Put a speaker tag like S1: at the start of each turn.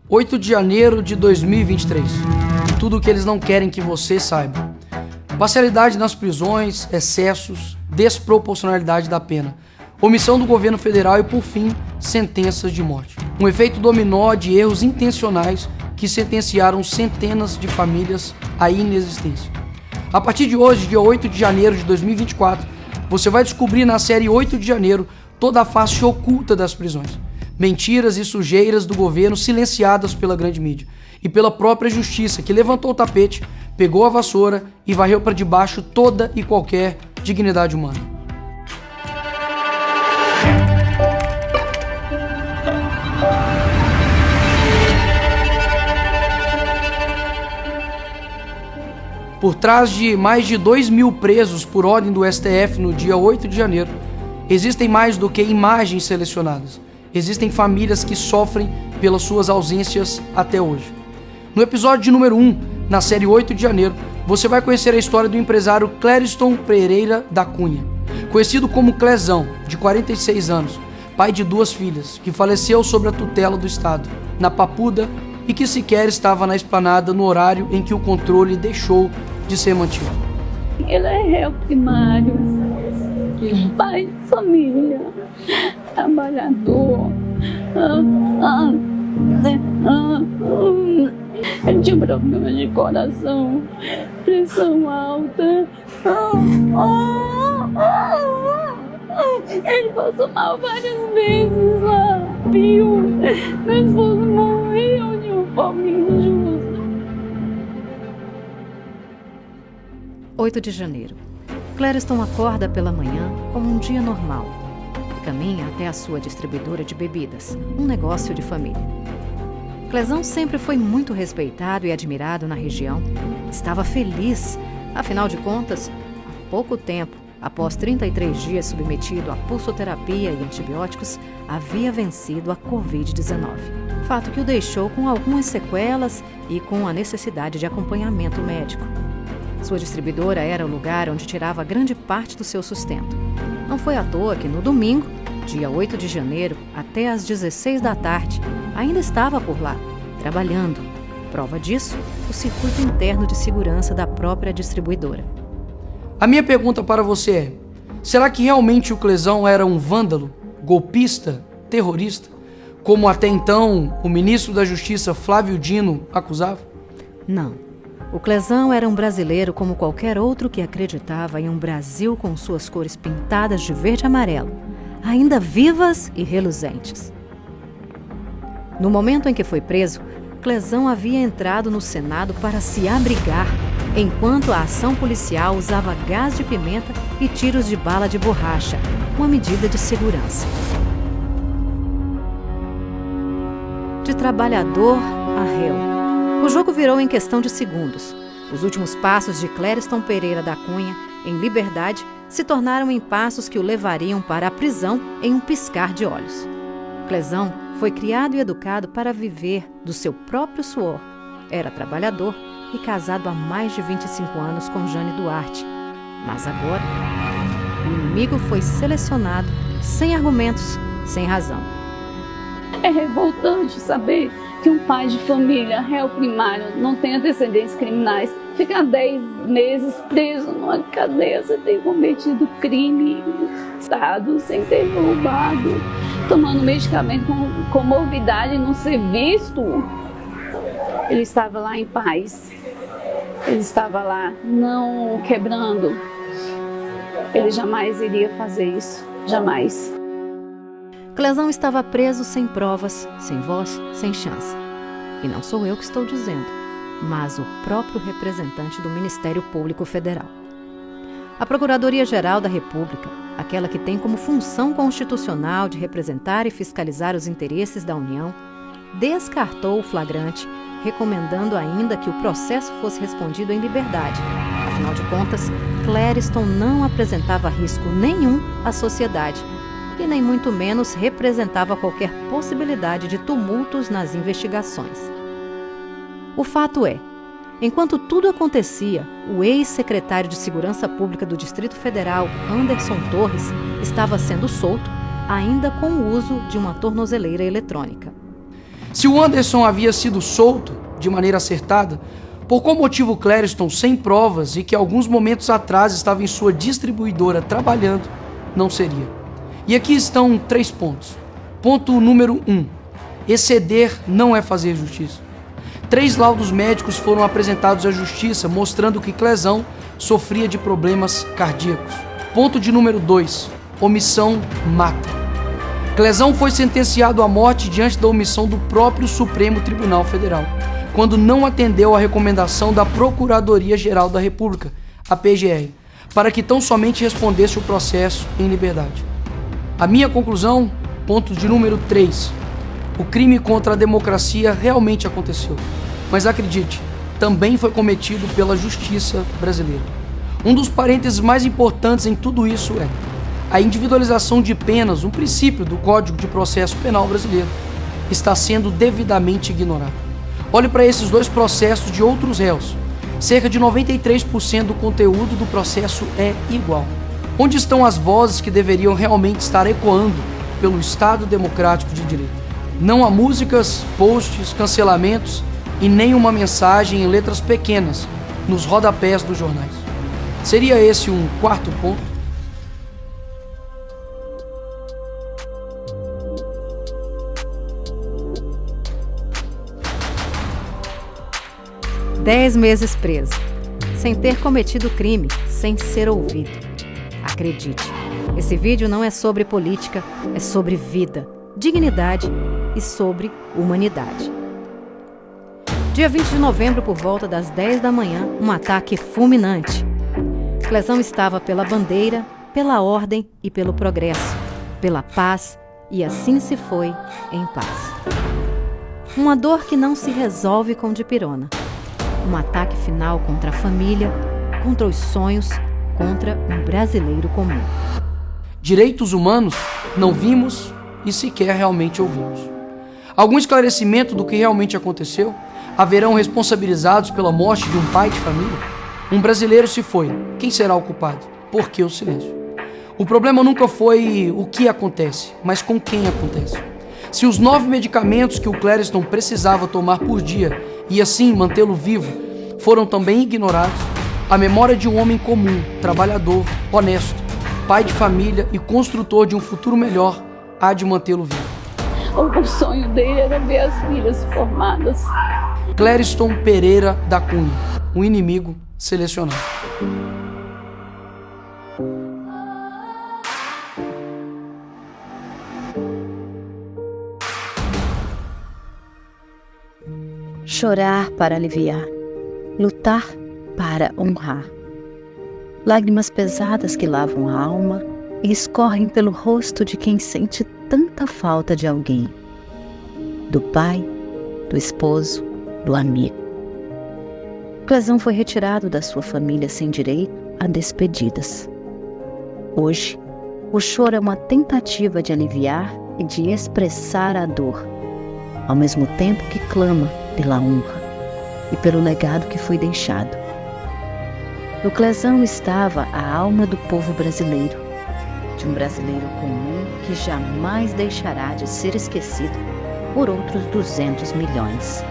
S1: 8 de janeiro de 2023. Tudo o que eles não querem que você saiba. Parcialidade nas prisões, excessos, desproporcionalidade da pena, omissão do governo federal e, por fim, sentenças de morte. Um efeito dominó de erros intencionais que sentenciaram centenas de famílias à inexistência. A partir de hoje, dia 8 de janeiro de 2024, você vai descobrir na série 8 de janeiro toda a face oculta das prisões. Mentiras e sujeiras do governo silenciadas pela grande mídia e pela própria justiça, que levantou o tapete, pegou a vassoura e varreu para debaixo toda e qualquer dignidade humana. Por trás de mais de 2.000 presos por ordem do STF no dia 8 de janeiro, existem mais do que imagens selecionadas. Existem famílias que sofrem pelas suas ausências até hoje. No episódio de número 1, na série 8 de janeiro, você vai conhecer a história do empresário Clériston Pereira da Cunha, conhecido como Clezão, de 46 anos, pai de 2 filhas, que faleceu sob a tutela do Estado, na Papuda, e que sequer estava na esplanada no horário em que o controle deixou de ser mantido.
S2: Ele é réu primário, pai de família, trabalhador. Ele tinha problema de coração, pressão alta. Ele passou mal várias vezes lá, viu? Meu esposo morreu de uma forma injusta.
S3: 8 de janeiro. Clériston acorda pela manhã como um dia normal e caminha até a sua distribuidora de bebidas, um negócio de família. Clezão sempre foi muito respeitado e admirado na região. Estava feliz, afinal de contas, há pouco tempo, após 33 dias submetido a pulsoterapia e antibióticos, havia vencido a Covid-19. Fato que o deixou com algumas sequelas e com a necessidade de acompanhamento médico. Sua distribuidora era o lugar onde tirava grande parte do seu sustento. Não foi à toa que no domingo, dia 8 de janeiro, até às 16 da tarde, ainda estava por lá, trabalhando. Prova disso, o circuito interno de segurança da própria distribuidora.
S1: A minha pergunta para você é: será que realmente o Clezão era um vândalo, golpista, terrorista, como até então o ministro da Justiça Flávio Dino acusava?
S3: Não. O Clezão era um brasileiro como qualquer outro que acreditava em um Brasil com suas cores pintadas de verde e amarelo, ainda vivas e reluzentes. No momento em que foi preso, Clezão havia entrado no Senado para se abrigar, enquanto a ação policial usava gás de pimenta e tiros de bala de borracha, uma medida de segurança. De trabalhador a réu. O jogo virou em questão de segundos. Os últimos passos de Clériston Pereira da Cunha, em liberdade, se tornaram em passos que o levariam para a prisão em um piscar de olhos. Clezão foi criado e educado para viver do seu próprio suor. Era trabalhador e casado há mais de 25 anos com Jane Duarte. Mas agora, o inimigo foi selecionado sem argumentos, sem razão.
S2: É revoltante saber que um pai de família, réu primário, não tem antecedentes criminais, fica 10 meses preso numa cadeia sem ter cometido crime, estado, sem ter roubado, tomando medicamento com comorbidade e não ser visto. Ele estava lá em paz, ele estava lá não quebrando. Ele jamais iria fazer isso, jamais.
S3: Clezão estava preso sem provas, sem voz, sem chance. E não sou eu que estou dizendo, mas o próprio representante do Ministério Público Federal. A Procuradoria-Geral da República, aquela que tem como função constitucional de representar e fiscalizar os interesses da União, descartou o flagrante, recomendando ainda que o processo fosse respondido em liberdade. Afinal de contas, Clériston não apresentava risco nenhum à sociedade e nem muito menos representava qualquer possibilidade de tumultos nas investigações. O fato é, enquanto tudo acontecia, o ex-secretário de Segurança Pública do Distrito Federal, Anderson Torres, estava sendo solto, ainda com o uso de uma tornozeleira eletrônica.
S1: Se o Anderson havia sido solto de maneira acertada, por qual motivo o Clériston, sem provas e que alguns momentos atrás estava em sua distribuidora trabalhando, não seria? E aqui estão 3 pontos. Ponto número 1. Exceder não é fazer justiça. 3 laudos médicos foram apresentados à justiça mostrando que Clezão sofria de problemas cardíacos. Ponto de número 2. Omissão mata. Clezão foi sentenciado à morte diante da omissão do próprio Supremo Tribunal Federal, quando não atendeu à recomendação da Procuradoria-Geral da República, a PGR, para que tão somente respondesse o processo em liberdade. A minha conclusão, ponto de número 3. O crime contra a democracia realmente aconteceu, mas acredite, também foi cometido pela justiça brasileira. Um dos parênteses mais importantes em tudo isso é a individualização de penas, um princípio do Código de Processo Penal brasileiro, está sendo devidamente ignorado. Olhe para esses 2 processos de outros réus. Cerca de 93% do conteúdo do processo é igual. Onde estão as vozes que deveriam realmente estar ecoando pelo Estado Democrático de Direito? Não há músicas, posts, cancelamentos e nem uma mensagem em letras pequenas nos rodapés dos jornais. Seria esse um 4º ponto?
S3: 10 meses preso, sem ter cometido crime, sem ser ouvido. Acredite, esse vídeo não é sobre política, é sobre vida, dignidade e sobre humanidade. Dia 20 de novembro, por volta das 10 da manhã, um ataque fulminante. Clezão estava pela bandeira, pela ordem e pelo progresso, pela paz, e assim se foi em paz. Uma dor que não se resolve com dipirona. Um ataque final contra a família, contra os sonhos, contra um brasileiro comum.
S1: Direitos humanos não vimos e sequer realmente ouvimos. Algum esclarecimento do que realmente aconteceu? Haverão responsabilizados pela morte de um pai de família? Um brasileiro se foi. Quem será o culpado? Por que o silêncio? O problema nunca foi o que acontece, mas com quem acontece. Se os 9 medicamentos que o Clériston precisava tomar por dia e assim mantê-lo vivo foram também ignorados, a memória de um homem comum, trabalhador, honesto, pai de família e construtor de um futuro melhor há de mantê-lo vivo.
S2: O sonho dele era ver as filhas formadas.
S1: Clériston Pereira da Cunha, um inimigo selecionado.
S4: Chorar para aliviar, lutar para honrar. Lágrimas pesadas que lavam a alma e escorrem pelo rosto de quem sente tanta falta de alguém. Do pai, do esposo, do amigo. Clezão foi retirado da sua família sem direito a despedidas. Hoje, o choro é uma tentativa de aliviar e de expressar a dor, ao mesmo tempo que clama pela honra e pelo legado que foi deixado. No Clezão estava a alma do povo brasileiro, de um brasileiro comum que jamais deixará de ser esquecido por outros 200 milhões.